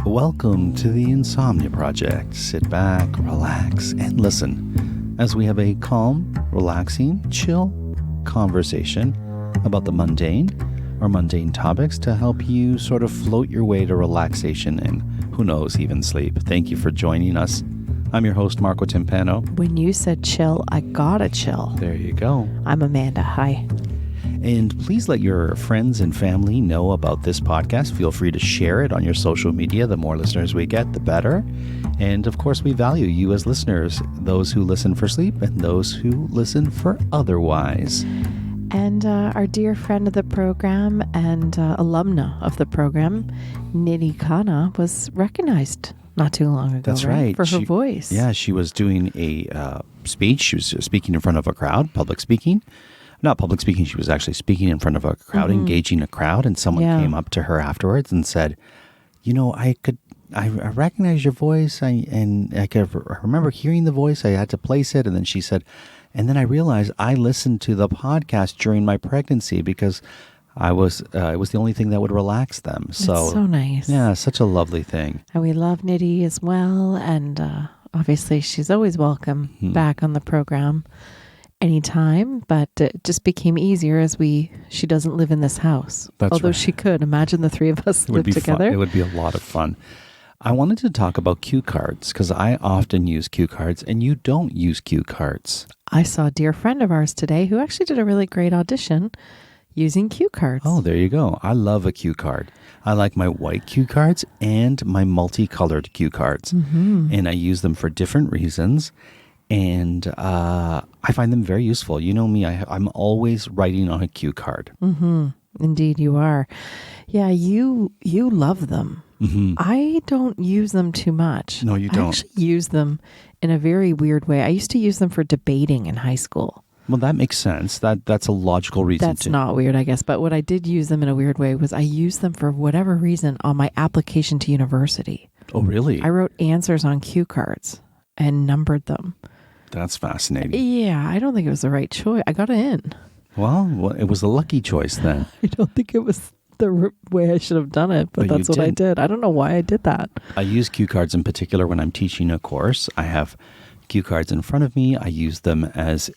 Welcome to the Insomnia Project. Sit back, relax, and listen as we have a calm, relaxing, chill conversation about the mundane or mundane topics to help you sort of float your way to relaxation and, who knows, even sleep. Thank you for joining us. I'm your host, Marco Timpano. When you said chill, I got a chill. There you go. I'm Amanda. Hi. And please let your friends and family know about this podcast. Feel free to share it on your social media. The more listeners we get, the better. And of course, we value you as listeners, those who listen for sleep and those who listen for otherwise. And our dear friend of the program and alumna of the program, Nidhi Khanna, was recognized not too long ago. That's right. For her voice. Yeah, she was doing a speech. She was speaking in front of a crowd, public speaking. Not public speaking, she was actually speaking in front of a crowd, engaging a crowd, and someone came up to her afterwards and said, you know, I recognize your voice, and I could remember hearing the voice, I had to place it, and then she said, and then I realized I listened to the podcast during my pregnancy because it was the only thing that would relax them. So, that's so nice. Yeah, such a lovely thing. And we love Nidhi as well, and obviously she's always welcome back on the program. Anytime, but it just became easier as she doesn't live in this house. That's Although right. she could. Imagine the three of us live together. Fun. It would be a lot of fun. I wanted to talk about cue cards because I often use cue cards and you don't use cue cards. I saw a dear friend of ours today who actually did a really great audition using cue cards. Oh, there you go. I love a cue card. I like my white cue cards and my multicolored cue cards. And I use them for different reasons. And I find them very useful. You know me, I'm always writing on a cue card. Indeed, you are. Yeah, you love them. I don't use them too much. No, you don't. I actually use them in a very weird way. I used to use them for debating in high school. Well, that makes sense. That's a logical reason. That's not weird, I guess. But what I did use them in a weird way was I used them for whatever reason on my application to university. Oh, really? I wrote answers on cue cards and numbered them. That's fascinating. Yeah, I don't think it was the right choice. I got in. Well, it was a lucky choice then. I don't think it was the way I should have done it, but that's what I did. I don't know why I did that. I use cue cards in particular when I'm teaching a course. I have cue cards in front of me. I use them as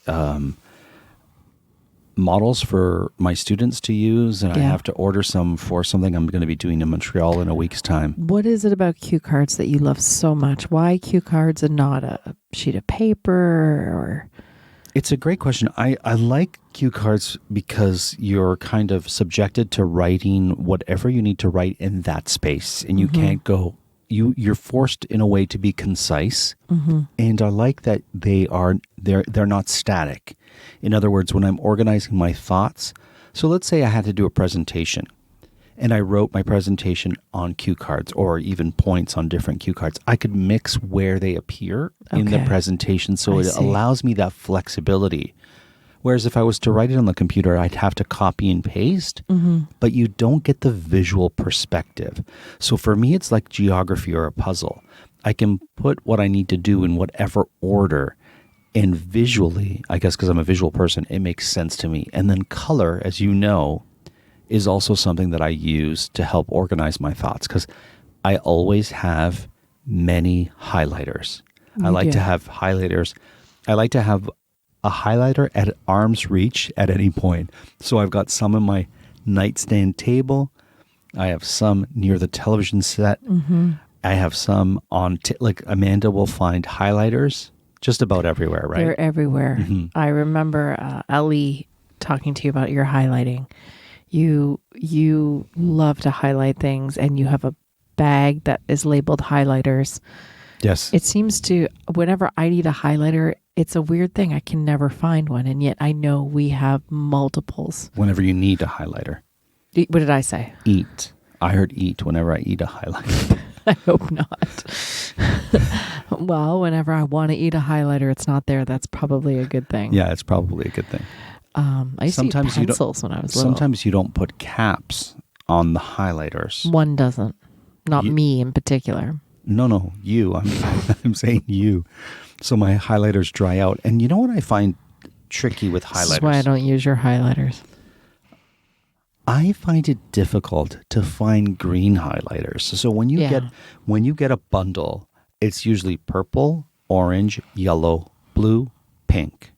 models for my students to use, and I have to order some for something I'm going to be doing in Montreal in a week's time. What is it about cue cards that you love so much? Why cue cards and not a sheet of paper? Or It's a great question. I like cue cards because you're kind of subjected to writing whatever you need to write in that space, and you can't go. You're forced in a way to be concise, and I like that they're not static. In other words, when I'm organizing my thoughts, so let's say I had to do a presentation, and I wrote my presentation on cue cards or even points on different cue cards. I could mix where they appear in the presentation, so it allows me that flexibility. Whereas if I was to write it on the computer, I'd have to copy and paste, but you don't get the visual perspective. So for me, it's like geography or a puzzle. I can put what I need to do in whatever order, and visually, I guess because I'm a visual person, it makes sense to me. And then color, as you know, is also something that I use to help organize my thoughts because I always have many highlighters. I like to have highlighters. I like to have a highlighter at arm's reach at any point. So I've got some on my nightstand table. I have some near the television set. I have some on, like Amanda will find highlighters just about everywhere, right? They're everywhere. I remember Ellie talking to you about your highlighting. You love to highlight things, and you have a bag that is labeled highlighters. Yes. It seems to, whenever I need a highlighter, it's a weird thing. I can never find one, and yet I know we have multiples. Whenever you need a highlighter. What did I say? Eat. I heard eat whenever I eat a highlighter. I hope not. Well, whenever I want to eat a highlighter, it's not there. That's probably a good thing. Yeah, it's probably a good thing. I used to eat pencils when I was little. Sometimes you don't put caps on the highlighters. One doesn't. Not me in particular. No, you. I'm saying you. So my highlighters dry out. And you know what I find tricky with highlighters? This is why I don't use your highlighters. I find it difficult to find green highlighters. So Yeah. when you get a bundle, it's usually purple, orange, yellow, blue, pink,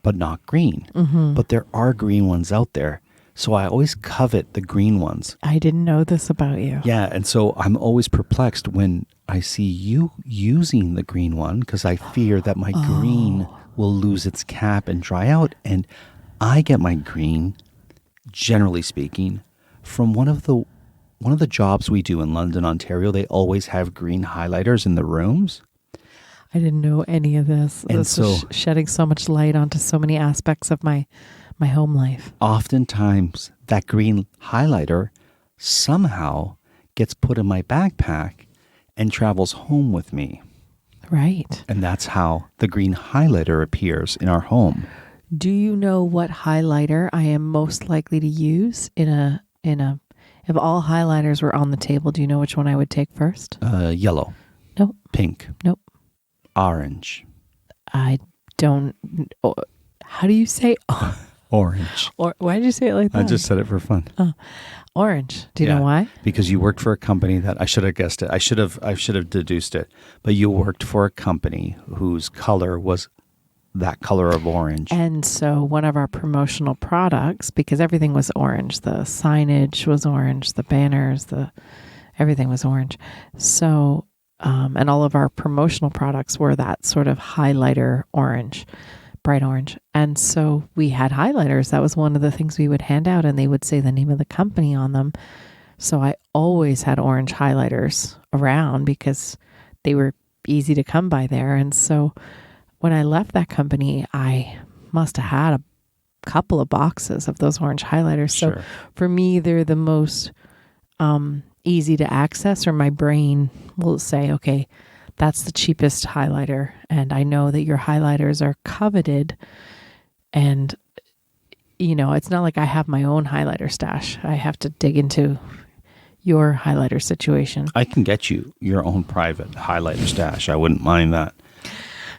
but not green. Mm-hmm. But there are green ones out there. So I always covet the green ones. I didn't know this about you. Yeah, and so I'm always perplexed when I see you using the green one because I fear that my green will lose its cap and dry out. And I get my green, generally speaking, from one of the jobs we do in London, Ontario. They always have green highlighters in the rooms. I didn't know any of this. And This is so- shedding so much light onto so many aspects of my home life. Oftentimes, that green highlighter somehow gets put in my backpack and travels home with me. Right. And that's how the green highlighter appears in our home. Do you know what highlighter I am most likely to use in a if all highlighters were on the table, do you know which one I would take first? Yellow, Nope. pink, Nope. orange, I don't. How do you say? orange. Or why did you say it like that? I just said it for fun. Orange. Do you Yeah. know why? Because you worked for a company that I should have guessed it. I should have deduced it. But you worked for a company whose color was that color of orange. And so one of our promotional products, because everything was orange, the signage was orange, the banners, everything was orange. So, and all of our promotional products were that sort of highlighter orange, bright orange. And so we had highlighters. That was one of the things we would hand out, and they would say the name of the company on them. So I always had orange highlighters around because they were easy to come by there. And so when I left that company, I must have had a couple of boxes of those orange highlighters. So Sure. for me, they're the most easy to access, or my brain will say, okay, that's the cheapest highlighter. And I know that your highlighters are coveted. And, you know, it's not like I have my own highlighter stash. I have to dig into your highlighter situation. I can get you your own private highlighter stash. I wouldn't mind that.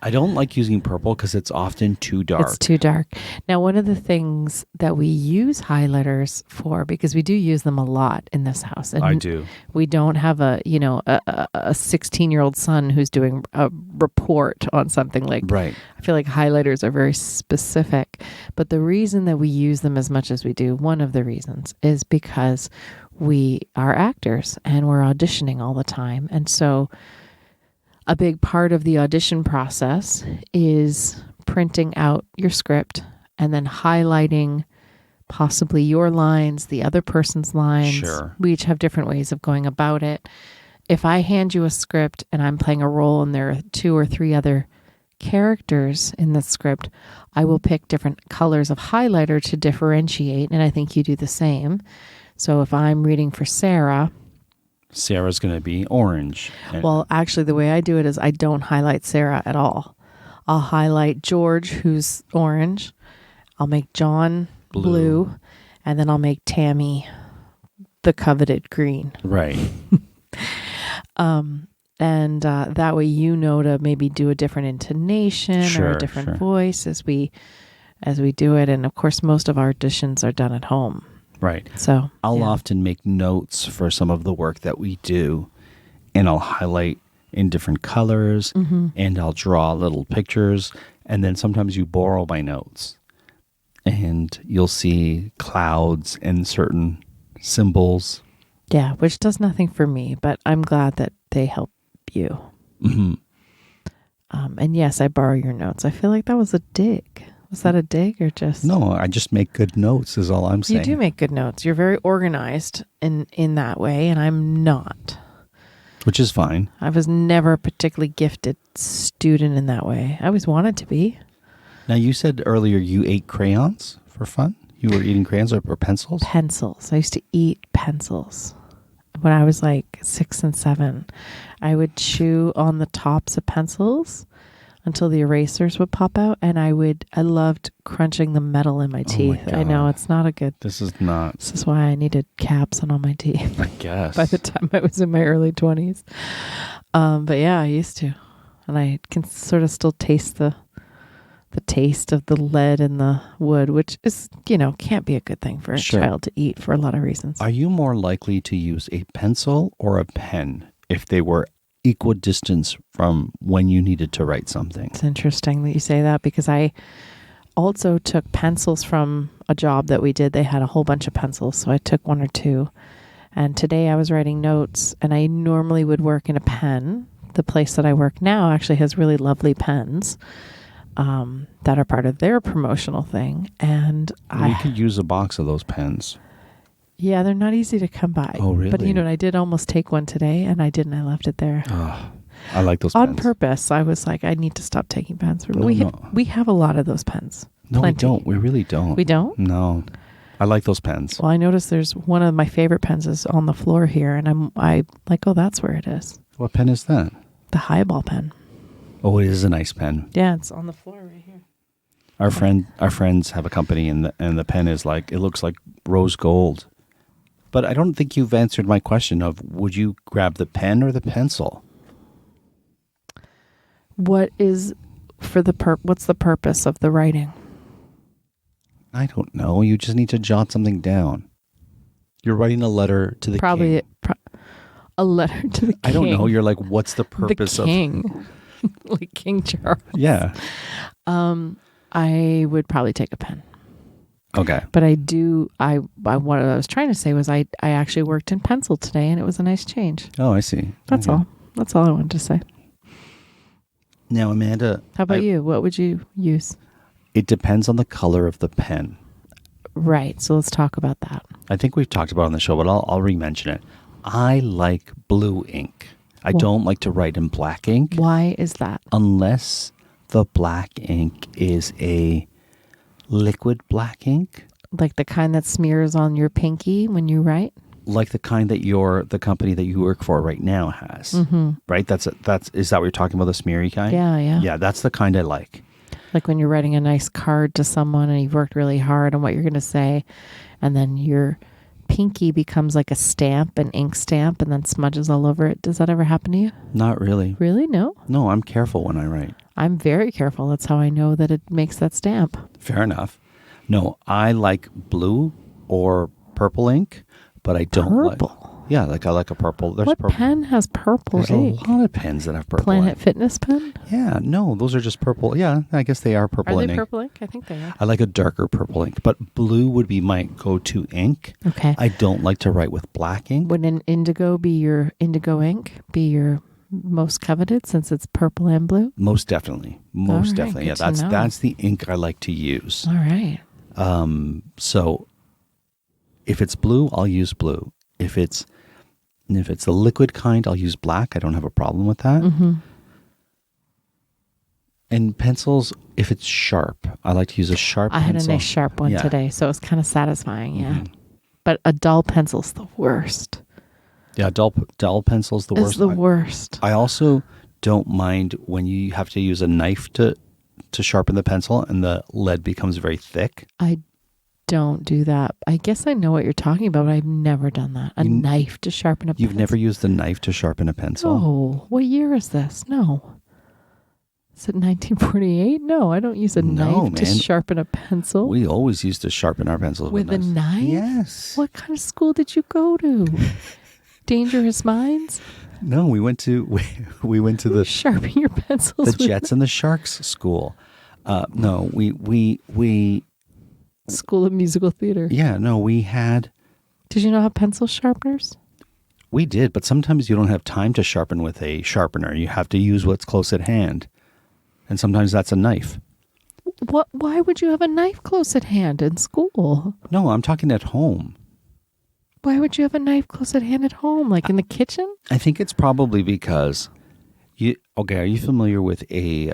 I don't like using purple because it's often too dark. It's too dark. Now, one of the things that we use highlighters for, because we do use them a lot in this house. And I do. We don't have a 16-year-old son who's doing a report on something like. Right. I feel like highlighters are very specific. But the reason that we use them as much as we do, one of the reasons, is because we are actors and we're auditioning all the time. And so a big part of the audition process is printing out your script and then highlighting possibly your lines, the other person's lines. Sure. We each have different ways of going about it. If I hand you a script and I'm playing a role and there are 2 or 3 other characters in the script, I will pick different colors of highlighter to differentiate, and I think you do the same. So if I'm reading for Sarah's going to be orange. Well, actually, the way I do it is I don't highlight Sarah at all. I'll highlight George, who's orange. I'll make John blue, and then I'll make Tammy the coveted green. Right. And that way you know to maybe do a different intonation or a different voice as we do it. And of course, most of our auditions are done at home. Right. So I'll often make notes for some of the work that we do, and I'll highlight in different colors, and I'll draw little pictures, and then sometimes you borrow my notes, and you'll see clouds and certain symbols. Yeah, which does nothing for me, but I'm glad that they help you. Mm-hmm. And yes, I borrow your notes. I feel like that was a dig. Was that a dig or just... No, I just make good notes is all I'm saying. You do make good notes. You're very organized in that way, and I'm not. Which is fine. I was never a particularly gifted student in that way. I always wanted to be. Now, you said earlier you ate crayons for fun? You were eating crayons or pencils? Pencils. I used to eat pencils. When I was like 6 and 7, I would chew on the tops of pencils until the erasers would pop out, and I loved crunching the metal in my teeth. My God. I know it's not a good. This is not. This is why I needed caps on all my teeth. I guess. By the time I was in my early 20s. But yeah, I used to, and I can sort of still taste the the taste of the lead in the wood, which is, can't be a good thing for a Sure. child to eat for a lot of reasons. Are you more likely to use a pencil or a pen if they were equidistant from when you needed to write something? It's interesting that you say that because I also took pencils from a job that we did. They had a whole bunch of pencils, so I took one or two. And today I was writing notes, and I normally would work in a pen. The place that I work now actually has really lovely pens that are part of their promotional thing. And We could use a box of those pens. yeah, they're not easy to come by. Oh, really? But I did almost take one today, and I didn't. I left it there. Oh, I like those On pens. purpose. I was like, I need to stop taking pens. No, We have a lot of those pens. No, Plenty. we don't. We really don't. We don't? No. I like those pens. Well, I noticed there's one of my favorite pens is on the floor here, and I like, oh, that's where it is. What pen is that? The highball pen. Oh, it is a nice pen. Yeah, it's on the floor right here. Our friends have a company, and the pen is like, it looks like rose gold. But I don't think you've answered my question of would you grab the pen or the pencil? What's the purpose of the writing? I don't know. You just need to jot something down. You're writing a letter to the king. A letter to the king. I don't know. You're like, what's the purpose the king. Like King Charles. Yeah. I would probably take a pen. Okay. But what I was trying to say was I actually worked in pencil today, and it was a nice change. Oh, I see. That's Okay. all. That's all I wanted to say. Now, Amanda. How about you? What would you use? It depends on the color of the pen. Right. So let's talk about that. I think we've talked about it on the show, but I'll re-mention it. I like blue ink. I don't like to write in black ink. Why is that? Unless the black ink is a liquid black ink. Like the kind that smears on your pinky when you write? Like the kind that the company that you work for right now has. Mm-hmm. Right? Is that what you're talking about, the smeary kind? Yeah. Yeah, that's the kind I like. Like when you're writing a nice card to someone and you've worked really hard on what you're going to say, and then your pinky becomes like a stamp, an ink stamp, and then smudges all over it. Does that ever happen to you? Not really. Really? No? No, I'm careful when I write. I'm very careful. That's how I know that it makes that stamp. Fair enough. No, I like blue or purple ink, but I don't Purple? Yeah, like I like a purple. There's What purple. pen has purple There's ink? a lot of pens that have purple Planet ink. Fitness pen? Yeah, no, those are just purple. Yeah, I guess they are purple Are in they ink. purple ink? I think they are. I like a darker purple ink, but blue would be my go-to ink. Okay. I don't like to write with black ink. Would an indigo ink be your most coveted since it's purple and blue? Most definitely. Most right, definitely. Yeah, good to know. that's the ink I like to use. All right. So if it's blue, I'll use blue. If it's the liquid kind, I'll use black. I don't have a problem with that. Mm-hmm. And pencils, if it's sharp, I like to use a sharp I had pencil. a nice sharp one Yeah. today, so it was kind of satisfying, yeah. Mhm. But a dull pencil's the worst. Yeah, dull pencil's the It's worst. the worst. I also don't mind when you have to use a knife to sharpen the pencil and the lead becomes very thick. I don't do that. I guess I know what you're talking about, but I've never done that. A knife to sharpen a pencil. You've never used a knife to sharpen a pencil? No. What year is this? No. Is it 1948? No, I don't use a No, knife to man. sharpen a pencil. We always used to sharpen our pencils With a knives. knife? Yes. What kind of school did you go to? Dangerous Minds? No, we went to the Sharpen your pencils the Jets and the Sharks school. No, we School of Musical Theater. yeah, no, we had. Did you not have pencil sharpeners? We did, but sometimes you don't have time to sharpen with a sharpener. You have to use what's close at hand. And sometimes that's a knife. What? Why would you have a knife close at hand in school? No, I'm talking at home. Why would you have a knife close at hand at home, like in the kitchen? I think it's probably because are you familiar with a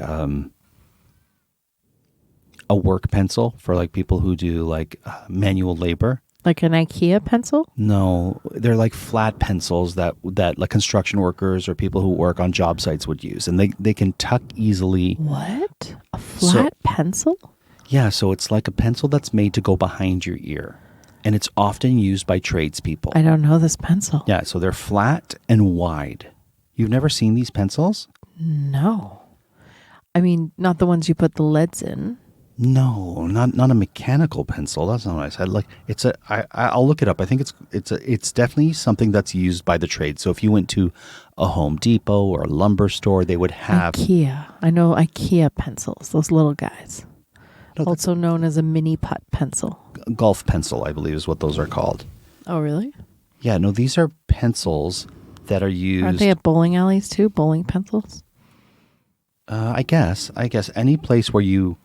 work pencil for like people who do like manual labor? Like an IKEA pencil? No, they're like flat pencils that like construction workers or people who work on job sites would use, and they can tuck easily. What? A flat pencil? Yeah, so it's like a pencil that's made to go behind your ear, and it's often used by tradespeople. I don't know this pencil. Yeah, so they're flat and wide. You've never seen these pencils? No. I mean, not the ones you put the leads in. No, not a mechanical pencil. That's not what I said. Like I'll look it up. I think it's definitely something that's used by the trade. So if you went to a Home Depot or a lumber store, they would have IKEA. I know IKEA pencils, those little guys. No, Also known as a mini putt pencil. golf pencil, I believe is what those are called. Oh, really? Yeah, no, these are pencils that are used. Aren't they at bowling alleys too? Bowling pencils? I guess any place where you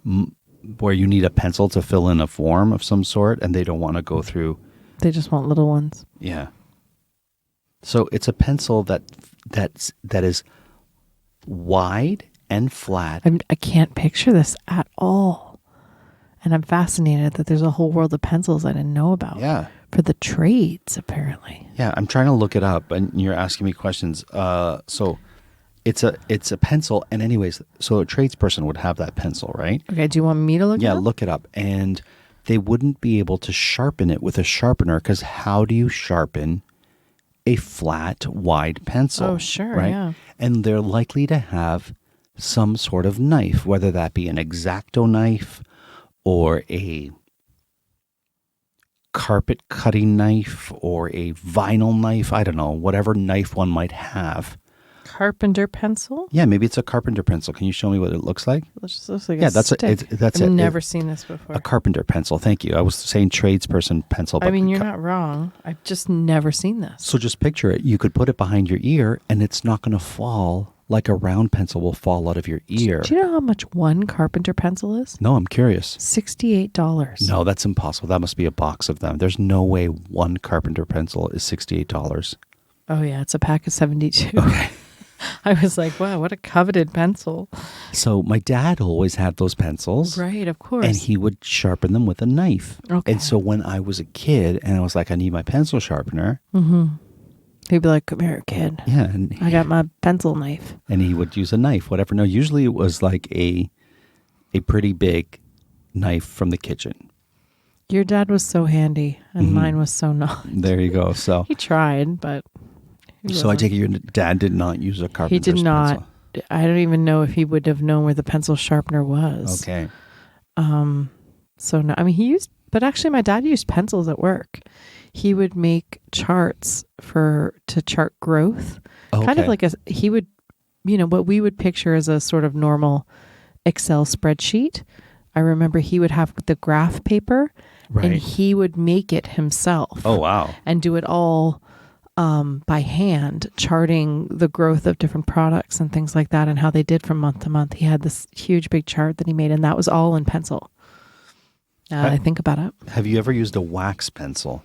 need a pencil to fill in a form of some sort, and they don't want to go through. They just want little ones. Yeah. So it's a pencil that is wide and flat. I can't picture this at all. And I'm fascinated that there's a whole world of pencils I didn't know about. Yeah. For the trades, apparently. Yeah, I'm trying to look it up, and you're asking me questions. So it's a pencil, and anyways, so a tradesperson would have that pencil, right? Okay, do you want me to look it up? Yeah, look it up. And they wouldn't be able to sharpen it with a sharpener, because how do you sharpen a flat, wide pencil? Oh, sure, right? yeah. And they're likely to have some sort of knife, whether that be an X-Acto knife or a carpet cutting knife or a vinyl knife. I don't know, whatever knife one might have. Carpenter pencil? Yeah, maybe it's a carpenter pencil. Can you show me what it looks like? It just looks like Yeah, a that's stick. that's I've it. never seen this before. A carpenter pencil. Thank you. I was saying tradesperson pencil. But I mean, you're not wrong. I've just never seen this. So just picture it. You could put it behind your ear, and it's not going to fall like a round pencil will fall out of your ear. Do you know how much one carpenter pencil is? No, I'm curious. $68. No, that's impossible. That must be a box of them. There's no way one carpenter pencil is $68. Oh, yeah. It's a pack of 72. Okay. I was like, wow, what a coveted pencil. So my dad always had those pencils. Right, of course. And he would sharpen them with a knife. Okay. And so when I was a kid and I was like, I need my pencil sharpener. Mm-hmm. He'd be like, come here, kid. Yeah. And I got my pencil knife. And he would use a knife, whatever. No, usually it was like a pretty big knife from the kitchen. Your dad was so handy, and mine was so not. There you go. So He tried, but... I take it your dad did not use a carpenter's He did not. pencil. I don't even know if he would have known where the pencil sharpener was. Okay. So no, I mean, but actually my dad used pencils at work. He would make charts to chart growth. Okay. Kind of like he would, what we would picture as a sort of normal Excel spreadsheet. I remember he would have the graph paper Right. and he would make it himself. Oh, wow. And do it all by hand, charting the growth of different products and things like that and how they did from month to month. He had this huge big chart that he made, and that was all in pencil. Now that I think about it. Have you ever used a wax pencil?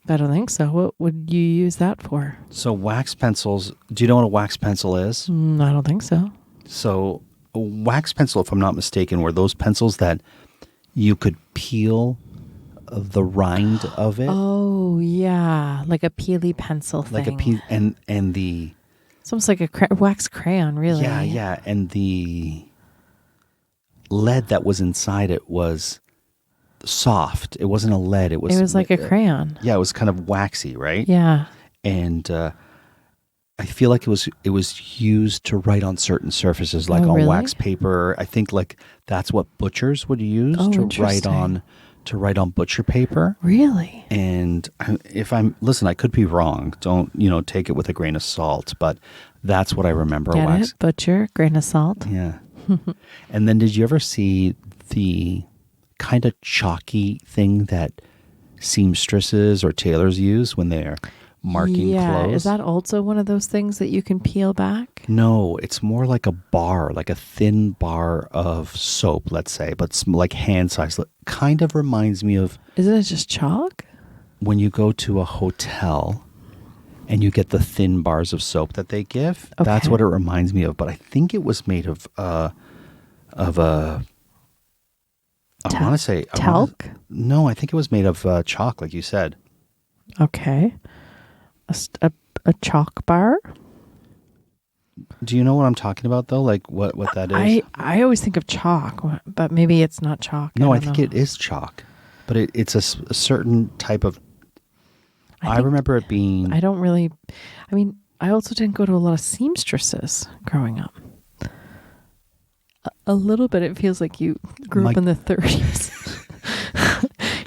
I don't think so. What would you use that for? So wax pencils, do you know what a wax pencil is? I don't think so. So a wax pencil, if I'm not mistaken, were those pencils that you could peel the rind of it. Oh, yeah. Like a peely pencil thing. Like a peel, and the... It's almost like a wax crayon, really. Yeah. And the lead that was inside it was soft. It wasn't a lead. It was like a crayon. Yeah, it was kind of waxy, right? Yeah. And I feel like it was used to write on certain surfaces, like on really? wax paper. I think like that's what butchers would use to write on butcher paper. Really? And listen, I could be wrong. Don't, take it with a grain of salt, but that's what I remember. Get wax. it? Butcher, grain of salt. Yeah. And then did you ever see the kind of chalky thing that seamstresses or tailors use when they're marking clothes? Is that also one of those things that you can peel back? No, it's more like a bar, like a thin bar of soap, let's say, but like hand size. Kind of reminds me of... Isn't it just chalk? When you go to a hotel and you get the thin bars of soap that they give, that's what it reminds me of. But I think it was made of a... I want to say... Talc? No, I think it was made of chalk, like you said. Okay. A chalk bar? Do you know what I'm talking about, though? Like what that is? I always think of chalk, but maybe it's not chalk. No, I think it is chalk. But it's a certain type of... I remember it being... I don't really... I mean, I also didn't go to a lot of seamstresses growing up. A little bit. It feels like you grew up in the 30s.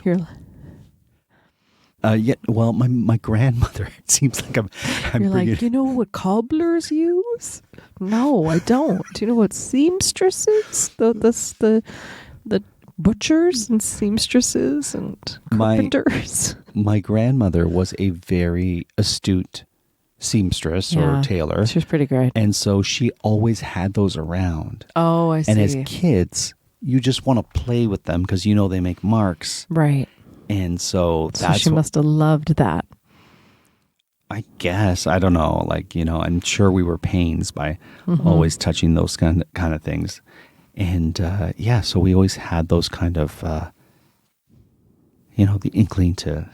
You're Yeah, well, my grandmother, it seems like I'm You're bringing, like, you know what cobblers use? No, I don't. Do you know what seamstresses? The butchers and seamstresses and carpenters. my grandmother was a very astute seamstress or tailor. She was pretty great. And so she always had those around. Oh, I see. And as kids, you just want to play with them because you know they make marks. Right. And so that's she must have loved that. I guess. I don't know. Like, I'm sure we were pains by always touching those kind of things. And so we always had those kind of, the inkling to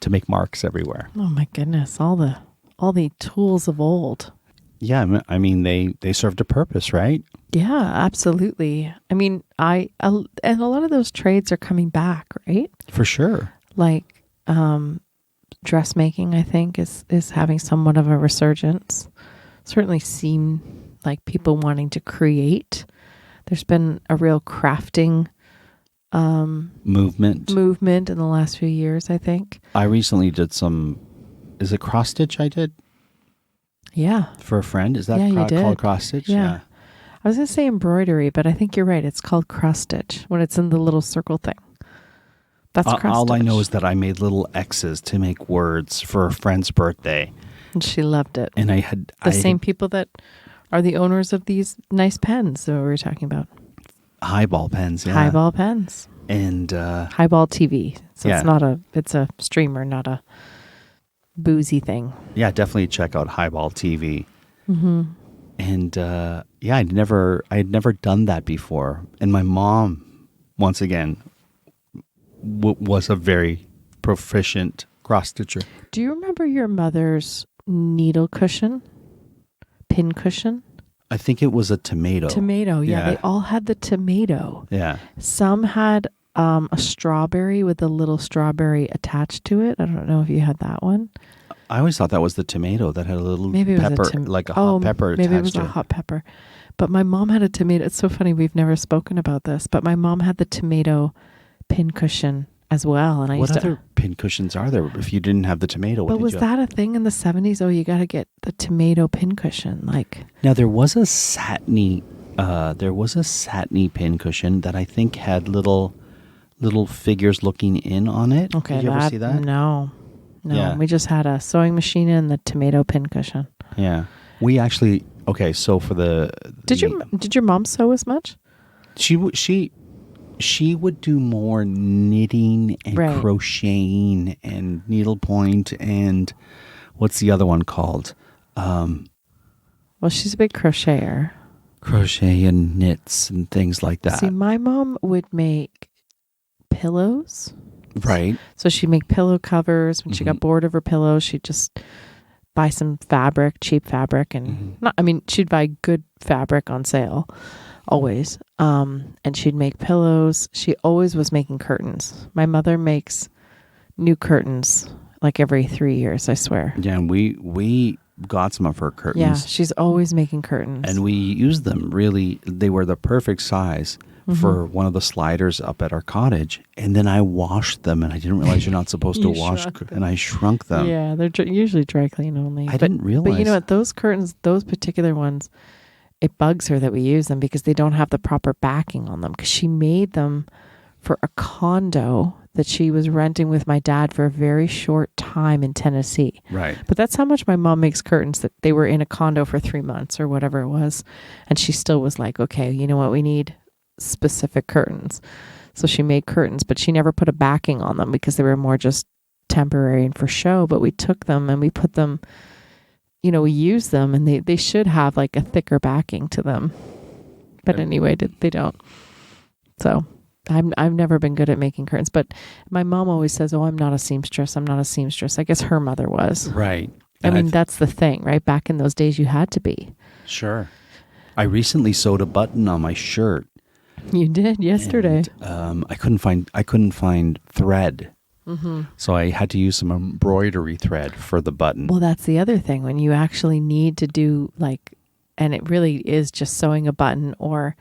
make marks everywhere. Oh my goodness. All the tools of old. Yeah. I mean, they served a purpose, right? Yeah, absolutely. I mean, and a lot of those trades are coming back, right? For sure. Like, dressmaking, I think, is having somewhat of a resurgence. Certainly seem like people wanting to create. There's been a real crafting movement in the last few years, I think. I recently did is it cross stitch I did? Yeah. For a friend? Is that called cross stitch? Yeah. I was going to say embroidery, but I think you're right. It's called cross stitch when it's in the little circle thing. That's cross stitch. All I know is that I made little X's to make words for a friend's birthday. And she loved it. And I had... same people that are the owners of these nice pens that we were talking about. Highball pens, yeah. Highball pens. And... Highball TV. So it's a streamer, not a boozy thing. Yeah, definitely check out Highball TV. Mm-hmm. And I had never done that before. And my mom, once again, was a very proficient cross stitcher. Do you remember your mother's needle cushion, pin cushion? I think it was a tomato. Tomato, yeah. They all had the tomato. Yeah. Some had a strawberry with a little strawberry attached to it. I don't know if you had that one. I always thought that was the tomato that had a little pepper, like a hot pepper attached to it. Maybe it was a hot pepper. But my mom had a tomato. It's so funny. We've never spoken about this. But my mom had the tomato pin cushion as well. And what other pin cushions are there if you didn't have the tomato? But was that a thing in the 70s? Oh, you got to get the tomato pin cushion. Now, there was a satiny pin cushion that I think had little figures looking in on it. Okay. Did you ever see that? No. Yeah. We just had a sewing machine and the tomato pin cushion. Yeah. We actually, so for Did your mom sew as much? She would do more knitting and crocheting and needlepoint and what's the other one called? Well, she's a big crocheter. Crochet and knits and things like that. See, my mom would make pillows. Right. So she'd make pillow covers. When she got bored of her pillows, she'd just buy some fabric, cheap fabric, and she'd buy good fabric on sale, always. And she'd make pillows. She always was making curtains. My mother makes new curtains like every 3 years, I swear. Yeah, and we got some of her curtains. Yeah, she's always making curtains. And we used them really. They were the perfect size for one of the sliders up at our cottage. And then I washed them, and I didn't realize you're not supposed to wash, and I shrunk them. Yeah, they're usually dry clean only. I didn't realize. But you know what? Those curtains, those particular ones, it bugs her that we use them because they don't have the proper backing on them. Because she made them for a condo that she was renting with my dad for a very short time in Tennessee. Right. But that's how much my mom makes curtains, that they were in a condo for 3 months or whatever it was. And she still was like, okay, you know what? We need specific curtains. So she made curtains, but she never put a backing on them because they were more just temporary and for show. But we took them and we put them, we used them, and they should have like a thicker backing to them. But anyway, they don't. So I've never been good at making curtains, but my mom always says, "Oh, I'm not a seamstress. I'm not a seamstress." I guess her mother was. Right. That's the thing, right? Back in those days, you had to be. Sure. I recently sewed a button on my shirt. You did yesterday. And, I couldn't find thread. Mm-hmm. So I had to use some embroidery thread for the button. Well, that's the other thing. When you actually need to do and it really is just sewing a button or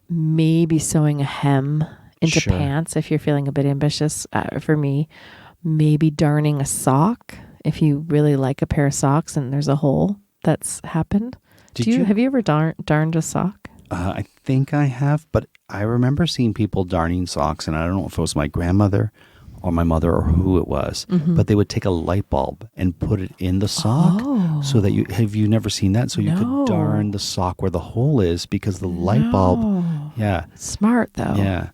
maybe sewing a hem into Sure. pants if you're feeling a bit ambitious. For me, maybe darning a sock if you really like a pair of socks and there's a hole that's happened. Have you ever darned a sock? I think I have, but I remember seeing people darning socks, and I don't know if it was my grandmother or my mother or who it was, but they would take a light bulb and put it in the sock so that have you never seen that? So you could darn the sock where the hole is because the light bulb, smart though. Yeah,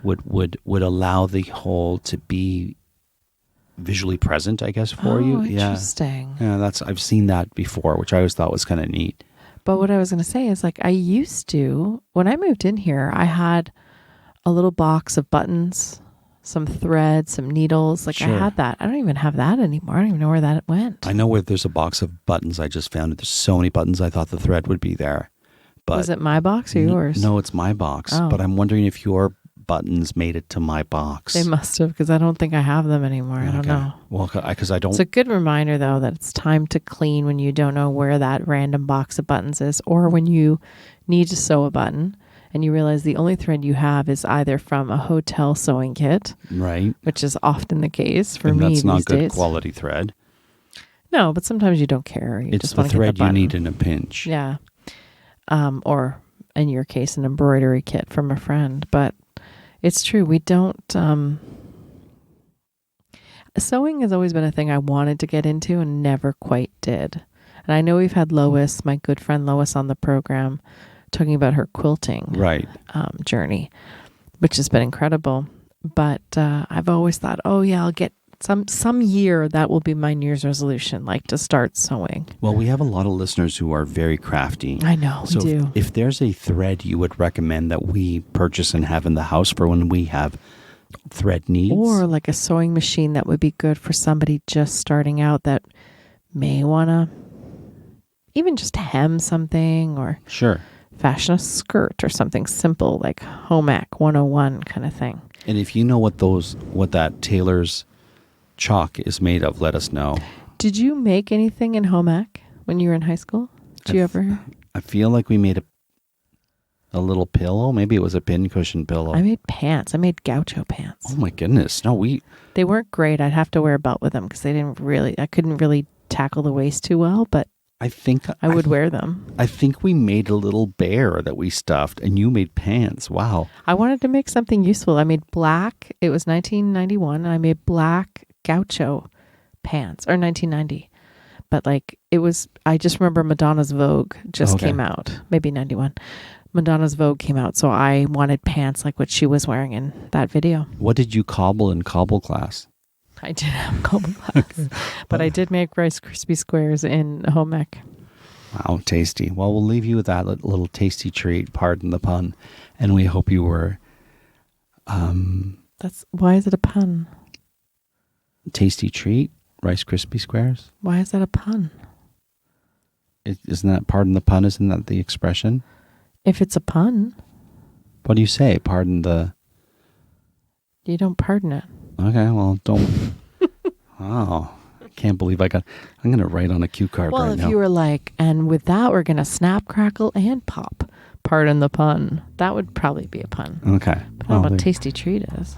would allow the hole to be visually present, I guess, for you. Interesting. Yeah, I've seen that before, which I always thought was kind of neat. But what I was going to say is, like, I used to, when I moved in here, I had a little box of buttons, some thread, some needles. Like, Sure. I had that. I don't even have that anymore. I don't even know where that went. I know where there's a box of buttons. I just found it. There's so many buttons. I thought the thread would be there. But was it my box or yours? No, it's my box. Oh. But I'm wondering if your buttons made it to my box. They must have, because I don't think I have them anymore. I don't know. Well, because I don't. It's a good reminder, though, that it's time to clean when you don't know where that random box of buttons is, or when you need to sew a button and you realize the only thread you have is either from a hotel sewing kit, right, which is often the case for and me that's not these good days. Quality thread. No, but sometimes you don't care. You It's just the want to thread get the you button. need in a pinch. Yeah. Or in your case, an embroidery kit from a friend. But it's true. We don't. Sewing has always been a thing I wanted to get into and never quite did. And I know we've had Lois, my good friend Lois, on the program talking about her quilting journey, which has been incredible. But I've always thought, oh yeah, I'll get some year that will be my New Year's resolution, like to start sewing. Well, we have a lot of listeners who are very crafty. I know, we do. If there's a thread you would recommend that we purchase and have in the house for when we have thread needs, or like a sewing machine that would be good for somebody just starting out that may want to even just hem something or fashion a skirt or something simple like home ec 101 kind of thing. And if you know what that tailor's chalk is made of, let us know. Did you make anything in home ec when you were in high school? Did you ever? I feel like we made a little pillow. Maybe it was a pincushion pillow. I made pants. I made gaucho pants. Oh my goodness. No, they weren't great. I'd have to wear a belt with them because I couldn't really tackle the waist too well, but I think I would wear them. I think we made a little bear that we stuffed, and you made pants. Wow. I wanted to make something useful. I made black. It was 1991, and I made black gaucho pants, or 1990. But I just remember Madonna's Vogue just came out. Maybe 91. Madonna's Vogue came out, so I wanted pants like what she was wearing in that video. What did you cobble in cobble class? I did have cobble class, but I did make Rice Krispie squares in home ec. Wow, tasty. Well, we'll leave you with that little tasty treat, pardon the pun, and we hope you were... Why is it a pun? Tasty treat, Rice Krispie squares. Why is that a pun? Isn't that, pardon the pun, isn't that the expression? If it's a pun. What do you say? Pardon the... You don't pardon it. Okay, well, don't... Wow. I can't believe I'm going to write on a cue card right now. Well, if you were like, and with that, we're going to snap, crackle, and pop. Pardon the pun. That would probably be a pun. Okay. But I don't know what tasty treat is.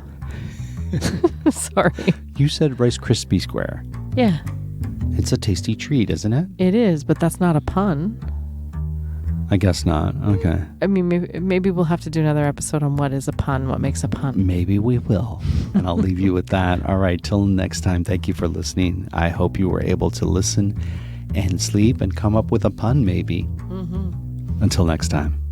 Sorry. You said Rice Krispie square. Yeah. It's a tasty treat, isn't it? It is, but that's not a pun. I guess not. Okay. I mean, maybe we'll have to do another episode on what is a pun, what makes a pun. Maybe we will. And I'll leave you with that. All right. Till next time, thank you for listening. I hope you were able to listen and sleep and come up with a pun, maybe. Mm-hmm. Until next time.